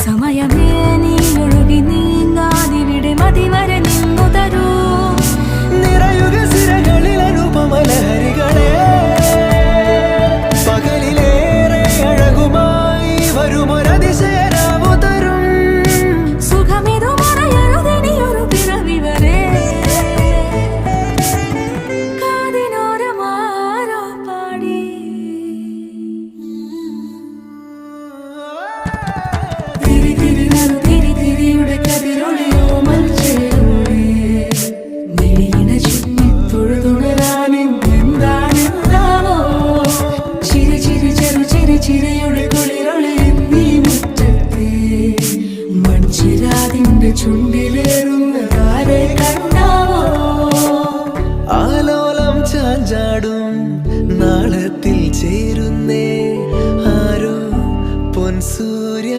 സമയമേ നീ ഒഴുകി നീങ്ങാതിവിടെ മതിവരെ നിന്നു തരൂ. നിറയുക സിരകളിൽ അനുപമലഹരികളെ, പകലിലേറെ അഴകുമായി വരുമൊരതിശയ